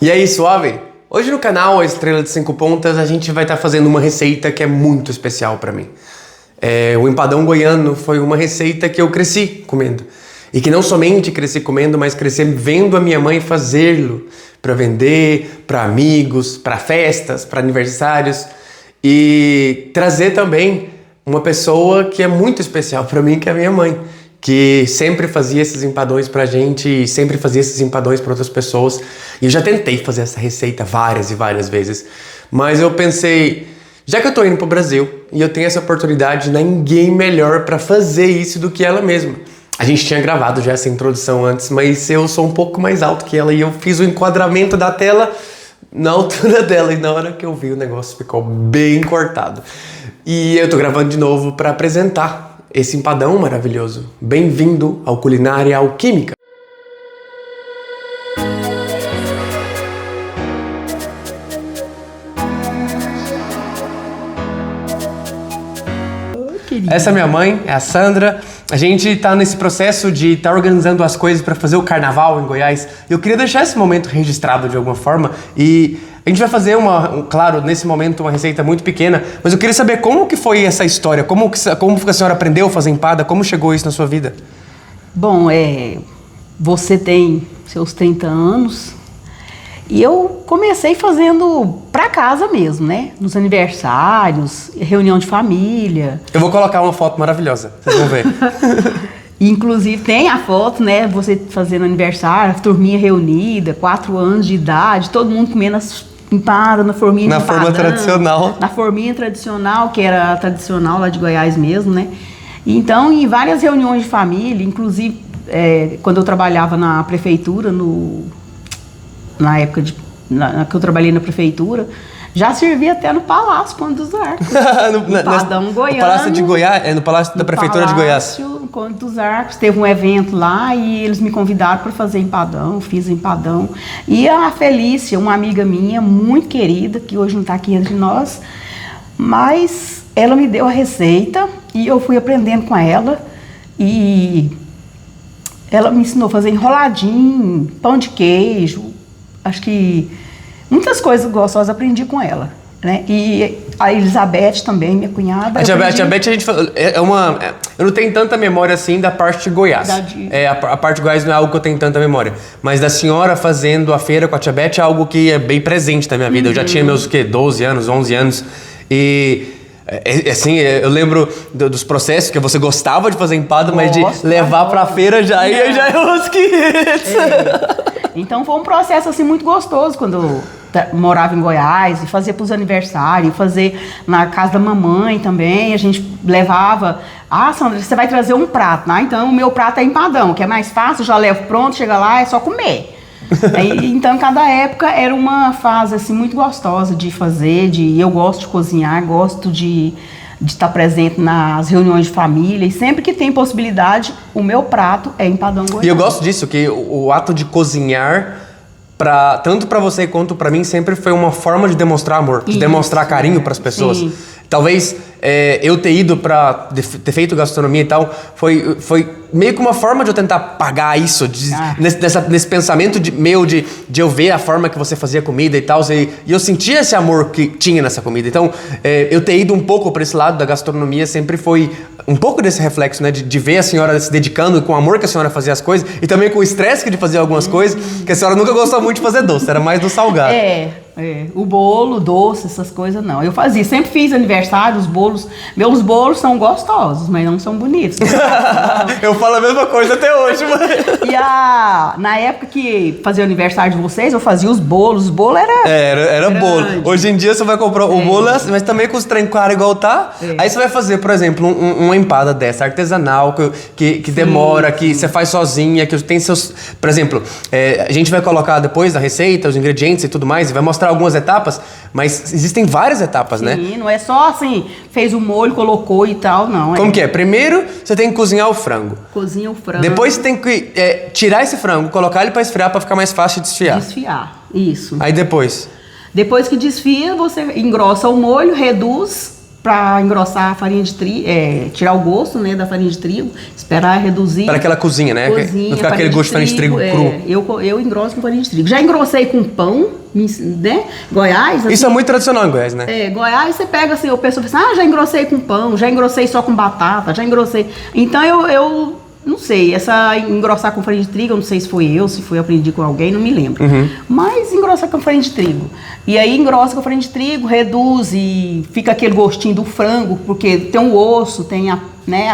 E aí, suave? Hoje no canal A Estrela de 5 Pontas a gente vai estar fazendo uma receita que é muito especial pra mim. O empadão goiano foi uma receita que eu cresci comendo. E que não somente cresci comendo, mas cresci vendo a minha mãe fazê-lo para vender, para amigos, para festas, para aniversários. E trazer também uma pessoa que é muito especial para mim, que é a minha mãe. Que sempre fazia esses empadões pra gente e sempre fazia esses empadões para outras pessoas. E eu já tentei fazer essa receita várias e várias vezes. Mas eu pensei, já que eu tô indo pro Brasil e eu tenho essa oportunidade, ninguém melhor para fazer isso do que ela mesma. A gente tinha gravado já essa introdução antes, mas eu sou um pouco mais alto que ela e eu fiz o enquadramento da tela na altura dela e na hora que eu vi o negócio ficou bem cortado. E eu tô gravando de novo para apresentar esse empadão maravilhoso. Bem-vindo ao Culinária Alquímica. Essa é minha mãe, é a Sandra. A gente tá nesse processo de estar organizando as coisas para fazer o carnaval em Goiás. Eu queria deixar esse momento registrado de alguma forma e a gente vai fazer claro, nesse momento uma receita muito pequena, mas eu queria saber como que foi essa história, como que a senhora aprendeu a fazer empada, como chegou isso na sua vida? Bom, você tem seus 30 anos e eu comecei fazendo pra casa mesmo, né? Nos aniversários, reunião de família. Eu vou colocar uma foto maravilhosa, vocês vão ver. Inclusive tem a foto, né? Você fazendo aniversário, a turminha reunida, 4 anos de idade, todo mundo comendo as empadas na forminha de empadão. Na forma tradicional. Na forminha tradicional, que era a tradicional lá de Goiás mesmo, né? Então, em várias reuniões de família, inclusive quando eu trabalhava na prefeitura, na época que eu trabalhei na prefeitura, já servia até no Palácio Conde dos Arcos. Empadão goiano. No Palácio de Goiás, no Palácio da Prefeitura de Goiás. No Conde dos Arcos, teve um evento lá e eles me convidaram para fazer empadão, fiz empadão. E a Felícia, uma amiga minha, muito querida, que hoje não está aqui entre nós, mas ela me deu a receita e eu fui aprendendo com ela. E ela me ensinou a fazer enroladinho, pão de queijo, acho que muitas coisas gostosas aprendi com ela, né? E a Elizabeth também, minha cunhada. A Elizabeth, a gente fala, eu não tenho tanta memória assim da parte de Goiás. A parte de Goiás não é algo que eu tenho tanta memória. Mas da senhora fazendo a feira com a Tia Beth é algo que é bem presente na minha vida. Eu já tinha meus 12 anos, 11 anos. E assim, eu lembro dos processos que você gostava de fazer empada, mas de levar pra feira já ia uns 500. Então foi um processo assim muito gostoso quando eu morava em Goiás e fazia para os aniversários, fazer na casa da mamãe também. A gente levava, Sandra, você vai trazer um prato, né? Então o meu prato é empadão, que é mais fácil, já levo pronto, chega lá, é só comer. Então cada época era uma fase assim muito gostosa de fazer, eu gosto de cozinhar, gosto de estar presente nas reuniões de família e sempre que tem possibilidade, o meu prato é empadão goiano. E eu gosto disso, que o ato de cozinhar, tanto para você quanto para mim, sempre foi uma forma de demonstrar amor, de demonstrar carinho para as pessoas. Sim. Talvez eu ter ido para ter feito gastronomia e tal, foi meio que uma forma de eu tentar pagar isso, nesse pensamento de eu ver a forma que você fazia comida e tal, e eu sentia esse amor que tinha nessa comida. Então, eu ter ido um pouco para esse lado da gastronomia sempre foi um pouco desse reflexo, né, de ver a senhora se dedicando com o amor que a senhora fazia as coisas e também com o estresse de fazer algumas coisas, que a senhora nunca gostou muito de fazer doce, era mais do salgado. O bolo, doce, essas coisas não. Eu fazia, sempre fiz aniversário, meus bolos são gostosos, mas não são bonitos. Eu falo a mesma coisa até hoje, mãe. E na época que fazia o aniversário de vocês, eu fazia os bolos era bolo. Hoje em dia você vai comprar o bolo, mas também com os trem claro igual tá. Aí você vai fazer, por exemplo, uma empada dessa, artesanal, que demora, que você faz sozinha, que tem seus... Por exemplo, a gente vai colocar depois da receita, os ingredientes e tudo mais, e vai mostrar algumas etapas, mas existem várias etapas, né? Sim, não é só assim, fez o molho, colocou e tal, não. Como que é? Primeiro, você tem que cozinhar o frango. Cozinha o frango. Depois você tem que tirar esse frango, colocar ele pra esfriar, pra ficar mais fácil de desfiar. Isso. Aí depois? Depois que desfia, você engrossa o molho, reduz para engrossar a farinha de trigo, tirar o gosto, né, da farinha de trigo, esperar reduzir. Para aquela cozinha, né? Cozinha, não ficar aquele gosto de farinha de trigo cru. Eu engrosso com farinha de trigo. Já engrossei com pão, né? Goiás. Assim, isso é muito tradicional em Goiás, né? Goiás você pega assim, o pessoal fala assim, já engrossei com pão, já engrossei só com batata, já engrossei. Então eu não sei, essa engrossar com farinha de trigo, eu não sei se foi aprendi com alguém, não me lembro. Mas engrossar com farinha de trigo. E aí engrossa com farinha de trigo, reduz e fica aquele gostinho do frango, porque tem o osso, tem a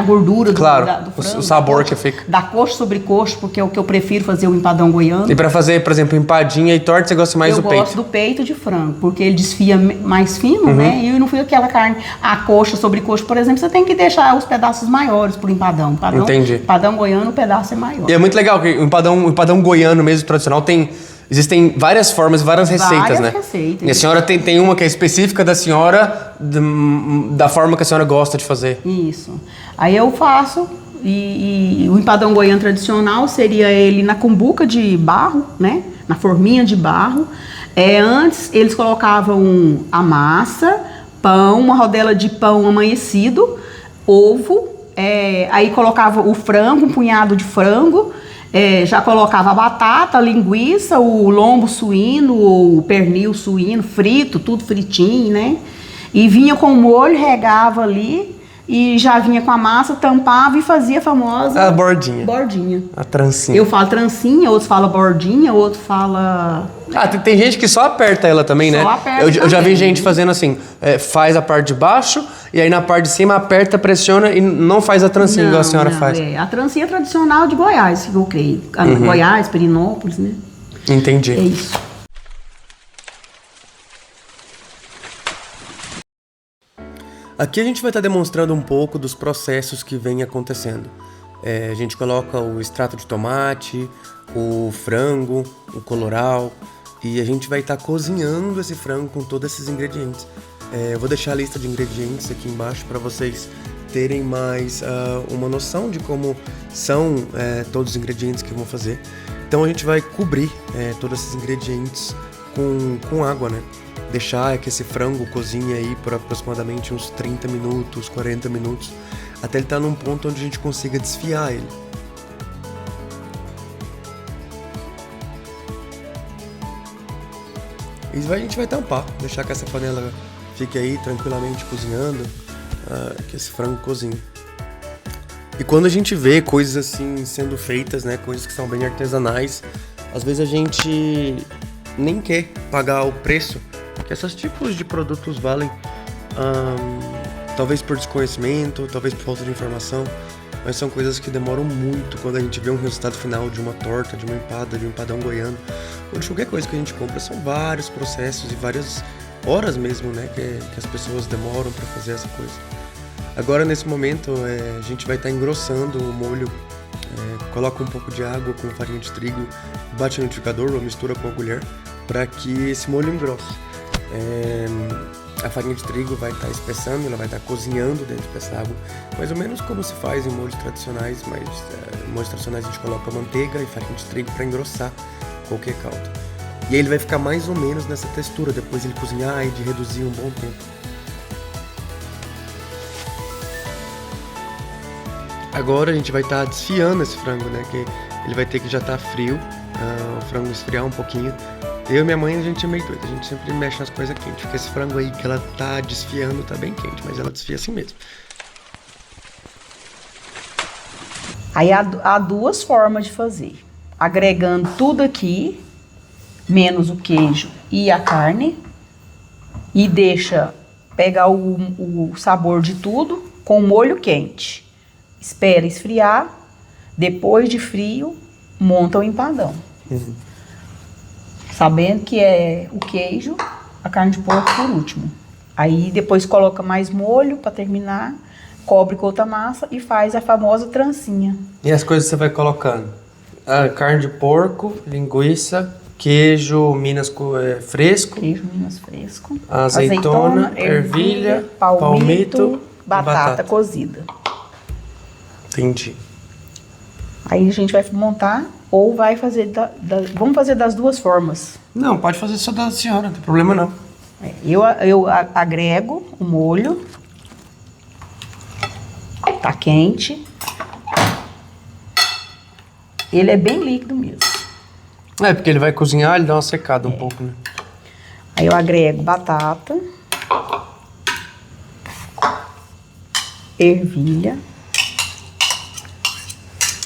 gordura do frango. O sabor que fica. Da coxa sobre coxa, porque é o que eu prefiro fazer o empadão goiano. E pra fazer, por exemplo, empadinha e torta, você gosta mais do peito? Eu gosto do peito de frango, porque ele desfia mais fino, né? E não fica aquela carne, a coxa sobre coxa, por exemplo, você tem que deixar os pedaços maiores pro empadão. Entendi. Empadão goiano, o pedaço é maior. E é muito legal que o empadão goiano mesmo, tradicional, existem várias formas, várias receitas, né? Receitas. E a senhora tem uma que é específica da senhora, da forma que a senhora gosta de fazer. Isso. Aí eu faço, e o empadão goiano tradicional seria ele na cumbuca de barro, né? Na forminha de barro. Antes eles colocavam a massa, pão, uma rodela de pão amanhecido, ovo, aí colocava o frango, um punhado de frango, já colocava a batata, a linguiça, o lombo suíno, o pernil suíno, frito, tudo fritinho, né? E vinha com o molho, regava ali e já vinha com a massa, tampava e fazia a famosa... A bordinha. Bordinha. A trancinha. Eu falo trancinha, outros falam bordinha, outros falam... Tem gente que só aperta ela também, né? Só aperta eu já vi também. gente fazendo assim, faz a parte de baixo e aí na parte de cima aperta, pressiona e não faz a trancinha igual a senhora faz. A trancinha é tradicional de Goiás, que eu creio. Goiás, Perinópolis, né? Entendi. É isso. Aqui a gente vai estar demonstrando um pouco dos processos que vem acontecendo. A gente coloca o extrato de tomate, o frango, o coloral e a gente vai estar cozinhando esse frango com todos esses ingredientes. Eu vou deixar a lista de ingredientes aqui embaixo para vocês terem mais uma noção de como são todos os ingredientes que eu vou fazer. Então a gente vai cobrir todos esses ingredientes com água, né? Deixar que esse frango cozinhe aí por aproximadamente uns 30 minutos, 40 minutos, até ele estar num ponto onde a gente consiga desfiar ele. E a gente vai tampar, deixar que essa panela fique aí tranquilamente cozinhando, que esse frango cozinhe. E quando a gente vê coisas assim sendo feitas, né, coisas que são bem artesanais, às vezes a gente nem quer pagar o preço que esses tipos de produtos valem, talvez por desconhecimento, talvez por falta de informação, mas são coisas que demoram muito quando a gente vê um resultado final de uma torta, de uma empada, de um empadão goiano, ou de qualquer coisa que a gente compra. São vários processos e várias horas mesmo, né, que as pessoas demoram para fazer essa coisa. Agora, nesse momento, a gente vai estar engrossando o molho, coloca um pouco de água com farinha de trigo, bate no liquidificador ou mistura com a colher para que esse molho engrosse. A farinha de trigo vai estar espessando, ela vai estar cozinhando dentro dessa água, mais ou menos como se faz em molhos tradicionais, mas em molhos tradicionais a gente coloca manteiga e farinha de trigo para engrossar qualquer caldo. E aí ele vai ficar mais ou menos nessa textura, depois ele cozinhar e de reduzir um bom tempo. Agora a gente vai estar desfiando esse frango, né, que ele vai ter que já estar frio, o frango esfriar um pouquinho. Eu e minha mãe, a gente é meio doido, a gente sempre mexe nas coisas quentes, porque esse frango aí que ela tá desfiando tá bem quente, mas ela desfia assim mesmo. Aí há duas formas de fazer. Agregando tudo aqui, menos o queijo e a carne, e deixa pegar o sabor de tudo com o molho quente. Espera esfriar, depois de frio, monta o empadão. Sabendo que é o queijo, a carne de porco por último. Aí depois coloca mais molho para terminar, cobre com outra massa e faz a famosa trancinha. E as coisas que você vai colocando? Carne de porco, linguiça, queijo Minas fresco. Queijo Minas fresco. Azeitona, ervilha, palmito, batata cozida. Entendi. Aí a gente vai montar ou vai fazer... Vamos fazer das duas formas. Não, pode fazer só da senhora, não tem problema não. Eu agrego o molho, Tá quente. Ele é bem líquido mesmo. É, porque ele vai cozinhar, ele dá uma secada um pouco, né? Aí eu agrego batata, ervilha.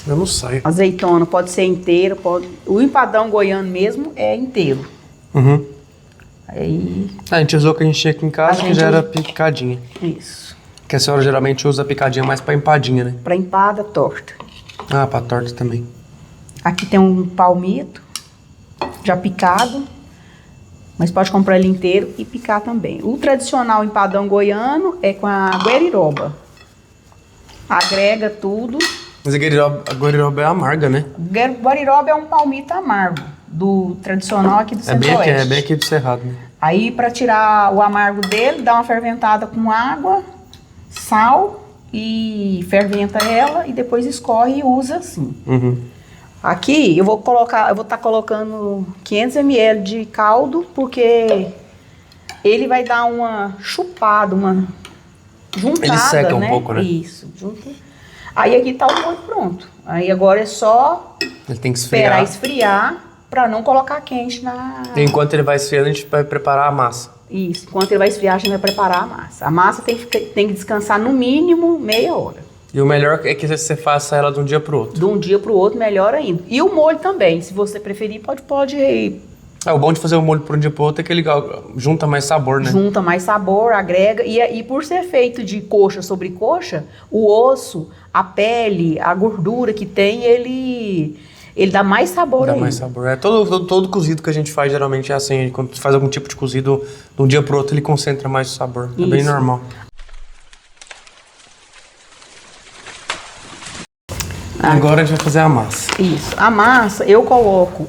Eu não sei. Azeitona pode ser inteira, pode... O empadão goiano mesmo é inteiro. Uhum. Aí... A gente usou o que a gente tinha aqui em casa, que já era picadinha. Isso. Que a senhora geralmente usa a picadinha mais pra empadinha, né? Pra empada torta. Ah, pra torta também. Aqui tem um palmito, já picado. Mas pode comprar ele inteiro e picar também. O tradicional empadão goiano é com a gueriroba. Agrega tudo. Mas a guariroba é amarga, né? Guariroba é um palmito amargo, do tradicional aqui do Centro-Oeste. É bem aqui do Cerrado, né? Aí, para tirar o amargo dele, dá uma ferventada com água, sal e ferventa ela e depois escorre e usa assim. Uhum. Aqui eu vou estar colocando 500 ml de caldo, porque ele vai dar uma chupada, uma juntada, Ele seca né? um pouco, né? Isso, junta. Aí aqui tá o molho pronto. Aí agora é só Ele tem que esperar esfriar. esfriar para não colocar quente na... Enquanto ele vai esfriando, a gente vai preparar a massa. Isso, enquanto ele vai esfriar, a gente vai preparar a massa. A massa tem que descansar no mínimo meia hora. E o melhor é que você faça ela de um dia pro outro. De um dia pro outro, melhor ainda. E o molho também, se você preferir, pode O bom de fazer o molho por um dia pro outro é que ele junta mais sabor, né? junta mais sabor, agrega. E por ser feito de coxa sobre coxa, o osso, a pele, a gordura que tem, ele dá mais sabor Dá ainda. mais sabor. É todo cozido que a gente faz geralmente é assim. Quando você faz algum tipo de cozido, de um dia pro outro ele concentra mais o sabor. É bem Isso. normal. Agora a gente vai fazer a massa. Isso. A massa, eu coloco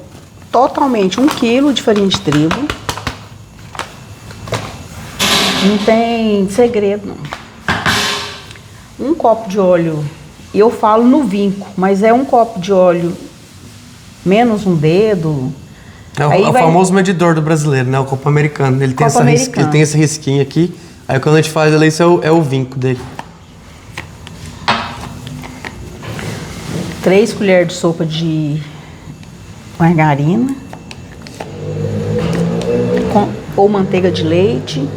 totalmente 1 quilo de farinha de trigo. Não tem segredo, não. 1 copo de óleo, eu falo no vinco, mas é 1 copo de óleo menos um dedo. É o famoso medidor do brasileiro, né? O copo americano. Ele tem, ele tem esse risquinho aqui. Aí quando a gente faz ele, isso é o vinco dele. 3 colheres de sopa de margarina ou manteiga de leite.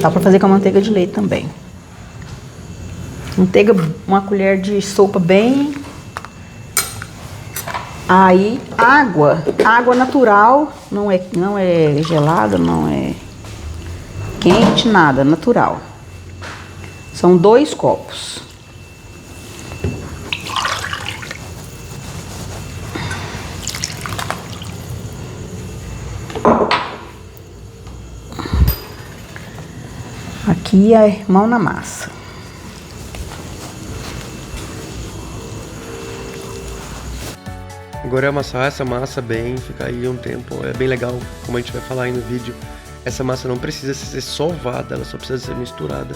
Dá pra fazer com a manteiga de leite também. Manteiga, 1 colher de sopa bem. Aí água natural, não é gelada, não é quente, nada, natural. São 2 copos. Aqui é mão na massa. Agora é amassar essa massa bem, ficar aí um tempo. É bem legal, como a gente vai falar aí no vídeo. Essa massa não precisa ser sovada, ela só precisa ser misturada.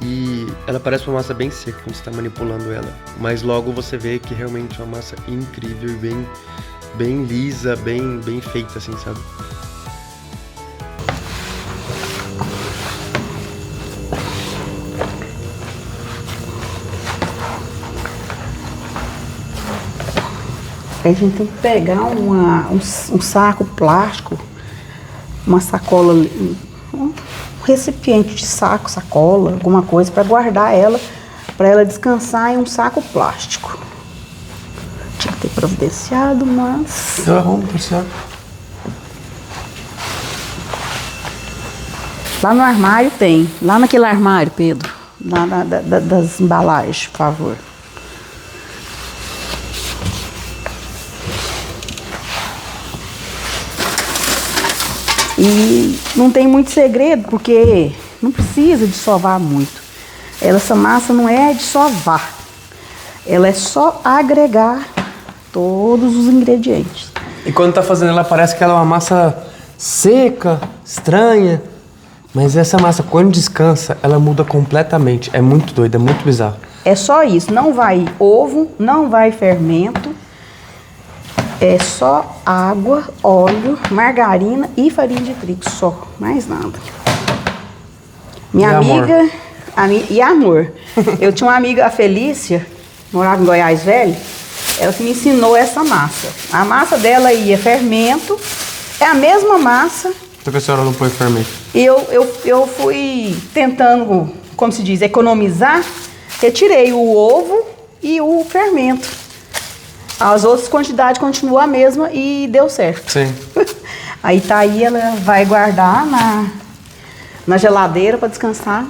E ela parece uma massa bem seca quando você está manipulando ela. Mas logo você vê que realmente é uma massa incrível e bem lisa, bem feita assim, sabe? Aí a gente tem que pegar um saco plástico, uma sacola, um recipiente de sacola, alguma coisa para guardar ela, para ela descansar em um saco plástico. Tinha que ter providenciado, mas... Eu arrumo, pessoal. Lá no armário tem, lá naquele armário, Pedro, lá das embalagens, por favor. E não tem muito segredo, porque não precisa de sovar muito. Essa massa não é de sovar, ela é só agregar todos os ingredientes. E quando tá fazendo ela, parece que ela é uma massa seca, estranha. Mas essa massa, quando descansa, ela muda completamente. É muito doido, é muito bizarro. É só isso, não vai ovo, não vai fermento. É só água, óleo, margarina e farinha de trigo, só, mais nada. Minha amiga E amor. Eu tinha uma amiga, a Felícia, morava em Goiás Velho, ela que me ensinou essa massa. A massa dela ia fermento, é a mesma massa. Só que a senhora não põe fermento. E eu fui tentando, como se diz, economizar, retirei o ovo e o fermento. As outras quantidades continuam a mesma e deu certo. Sim. Aí tá aí, ela vai guardar na geladeira para descansar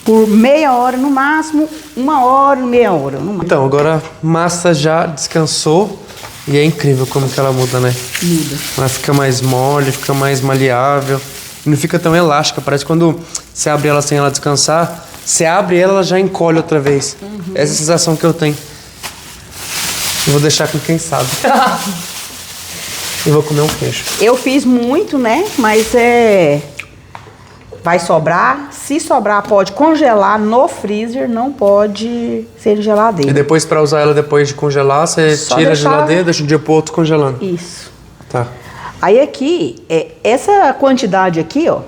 por meia hora, no máximo, 1 hora, meia hora. No máximo. Então, agora a massa já descansou e é incrível como que ela muda, né? Muda. Ela fica mais mole, fica mais maleável, não fica tão elástica. Parece que quando você abre ela sem ela descansar, você abre ela já encolhe outra vez. Essa é a sensação que eu tenho. Eu vou deixar com quem sabe. E vou comer um queijo. Eu fiz muito, né? Mas vai sobrar. Se sobrar, pode congelar no freezer, não pode ser em geladeira. E depois, pra usar ela depois de congelar, você Só tira deixar... a geladeira, deixa um dia pro outro congelando. Isso. Tá. Aí aqui, essa quantidade aqui, ó,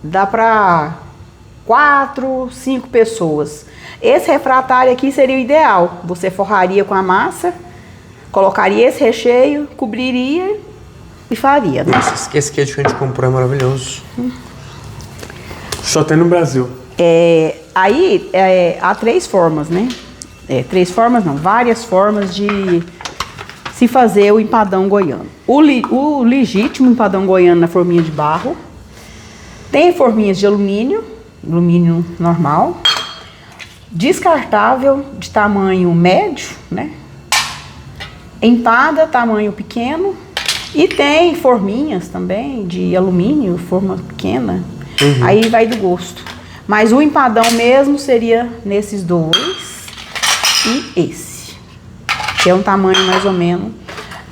dá pra 4, 5 pessoas. Esse refratário aqui seria o ideal. Você forraria com a massa, colocaria esse recheio, cobriria e faria. Né? Nossa, esse queijo que a gente comprou é maravilhoso. Só tem no Brasil. Aí há 3 formas, né? 3 formas não, várias formas de se fazer o empadão goiano. O legítimo empadão goiano na forminha de barro. Tem forminhas de alumínio normal. Descartável de tamanho médio, né? Empada, tamanho pequeno. E tem forminhas também de alumínio, forma pequena. Aí vai do gosto. Mas o empadão mesmo seria nesses 2 e esse. Que é um tamanho mais ou menos.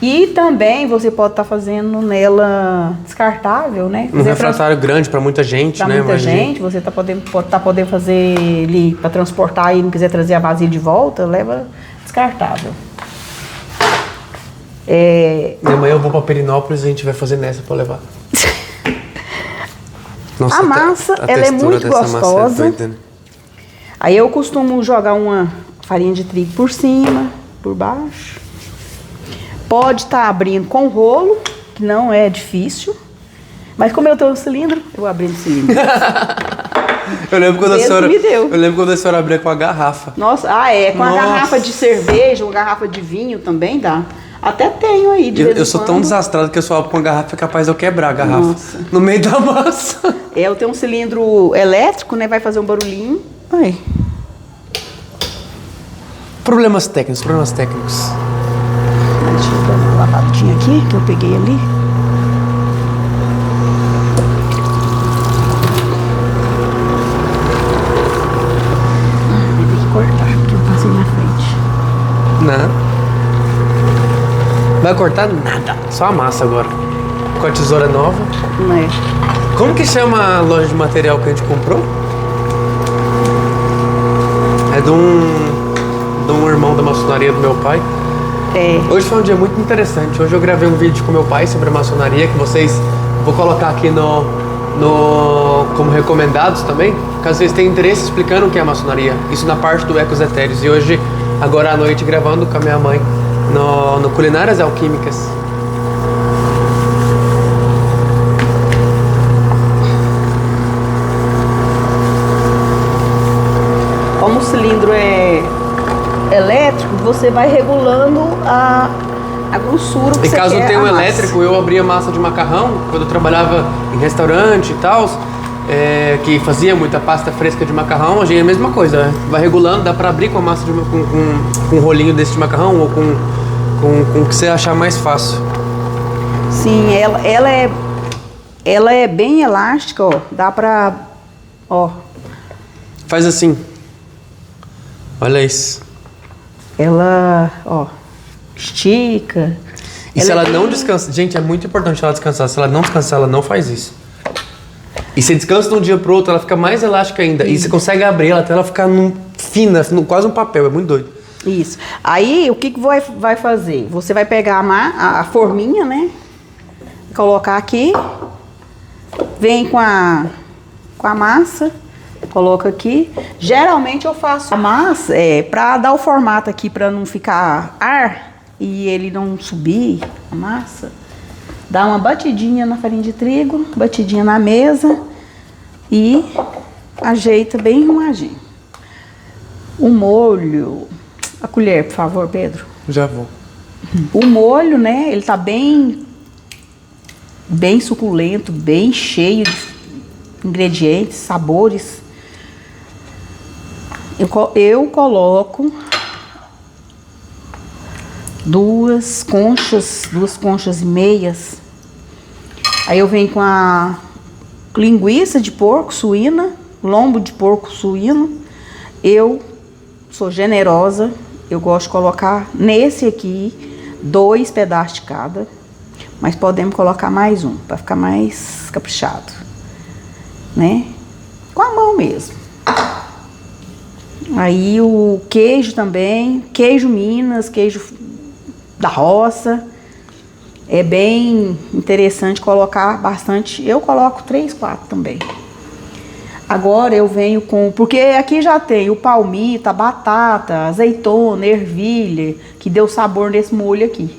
E também você pode estar fazendo nela descartável, né? Um refratário grande para muita gente, pra né? Muita gente, você pode podendo fazer ali para transportar e não quiser trazer a vasilha de volta, leva descartável. E amanhã eu vou para Perinópolis e a gente vai fazer nessa para levar. Nossa, a massa, ela é muito gostosa. Doida, né? Aí eu costumo jogar uma farinha de trigo por cima, por baixo. Pode estar abrindo com rolo, que não é difícil. Mas como eu tenho um cilindro, eu vou abrindo o cilindro. Eu lembro quando a senhora abria com a garrafa. Nossa, com a garrafa de cerveja, uma garrafa de vinho também dá. Até tenho aí, de vez em Eu sou tão desastrado que eu só abro com a garrafa é capaz de eu quebrar a garrafa. Nossa. No meio da massa. Eu tenho um cilindro elétrico, né? Vai fazer um barulhinho. Aí. Problemas técnicos. Deixa eu dar uma lavadinha aqui, que eu peguei ali. Vai ter que cortar, porque eu passei na frente. Não. Vai cortar nada. Só a massa agora. Com a tesoura nova. Não é? Como que chama a loja de material que a gente comprou? É de um irmão da maçonaria do meu pai. Hoje foi um dia muito interessante. Hoje eu gravei um vídeo com meu pai sobre a maçonaria, que vou colocar aqui como recomendados também, caso vocês tenham interesse, explicando o que é a maçonaria. Isso na parte do Ecos Etéreos. E hoje, agora à noite, gravando com a minha mãe no Culinárias Alquímicas. Como o cilindro é elétrico, você vai regulando a grossura que E você caso quer tenha um a massa. elétrico, eu abria massa de macarrão, quando eu trabalhava em restaurante e tal, que fazia muita pasta fresca de macarrão, a gente é a mesma coisa, vai regulando, dá pra abrir com a massa com um rolinho desse de macarrão ou com o que você achar mais fácil. Sim, ela é bem elástica, ó. Dá pra, ó. Faz assim. Olha isso. Ela, ó, estica. E se ela não descansa, gente, é muito importante ela descansar. Se ela não descansar, ela não faz isso. E se descansa de um dia pro outro, ela fica mais elástica ainda. E você consegue abrir ela até ela ficar fina, quase um papel. É muito doido. Isso. Aí, o que vai fazer? Você vai pegar a forminha, né? Colocar aqui. Vem com a massa. Coloco aqui. Geralmente eu faço a massa pra dar o formato aqui, pra não ficar ar e ele não subir a massa. Dá uma batidinha na farinha de trigo, batidinha na mesa e ajeita bem arrumadinho. O molho, a colher, por favor, Pedro. Já vou. O molho, né, ele tá bem suculento, bem cheio de ingredientes, sabores. Eu coloco duas conchas e meias. Aí eu venho com a linguiça de porco suína, lombo de porco suíno. Eu sou generosa, eu gosto de colocar nesse aqui 2 pedaços de cada, mas podemos colocar mais um, para ficar mais caprichado, né? Com a mão mesmo. Aí o queijo também, queijo Minas, queijo da roça. É bem interessante colocar bastante. Eu coloco 3, 4 também. Agora eu venho com... Porque aqui já tem o palmito, a batata, azeitona, ervilha, que deu sabor nesse molho aqui.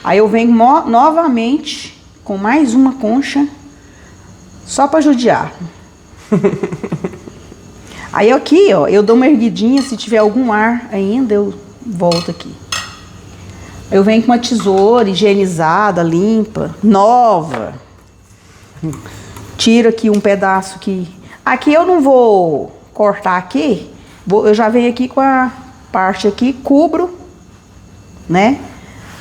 Aí eu venho novamente com mais uma concha, só para judiar. Aí aqui, ó, eu dou uma erguidinha, se tiver algum ar ainda, eu volto aqui. Eu venho com uma tesoura higienizada, limpa, nova. Tiro aqui um pedaço que... Aqui eu não vou cortar aqui, eu já venho aqui com a parte aqui, cubro, né?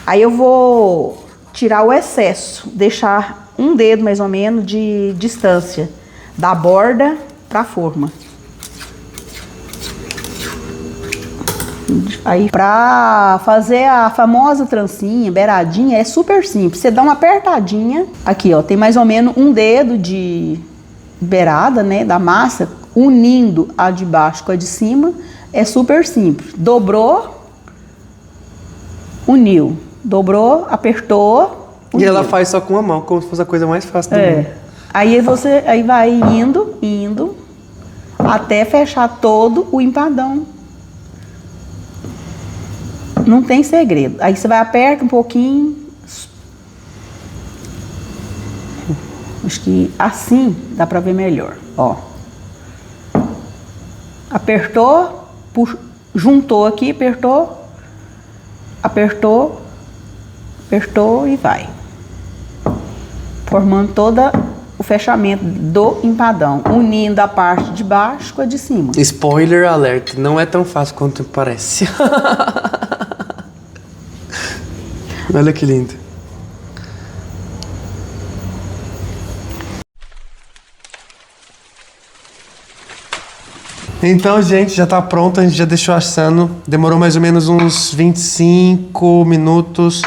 Aí eu vou tirar o excesso, deixar um dedo mais ou menos de distância da borda pra forma. Aí pra fazer a famosa trancinha, beiradinha, é super simples. Você dá uma apertadinha, aqui ó, tem mais ou menos um dedo de beirada, né, da massa, unindo a de baixo com a de cima, é super simples. Dobrou, uniu. Dobrou, apertou, uniu. E ela faz só com a mão, como se fosse a coisa mais fácil do mundo. Aí aí vai indo, até fechar todo o empadão. Não tem segredo. Aí você vai aperta um pouquinho. Acho que assim dá pra ver melhor, ó. Apertou, juntou aqui, apertou, apertou e vai. Formando todo o fechamento do empadão, unindo a parte de baixo com a de cima. Spoiler alert, não é tão fácil quanto parece. Olha que lindo. Então, gente, já tá pronto, a gente já deixou assando. Demorou mais ou menos uns 25 minutos.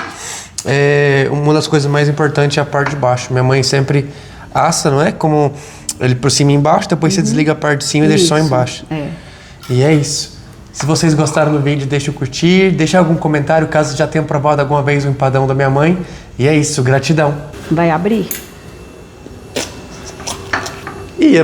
Uma das coisas mais importantes é a parte de baixo. Minha mãe sempre assa, não é? Como ele por cima e embaixo, depois você desliga a parte de cima e deixa só embaixo. E é isso. Se vocês gostaram do vídeo, deixa o curtir, deixa algum comentário caso já tenha provado alguma vez o empadão da minha mãe. E é isso, gratidão. Vai abrir? Ih,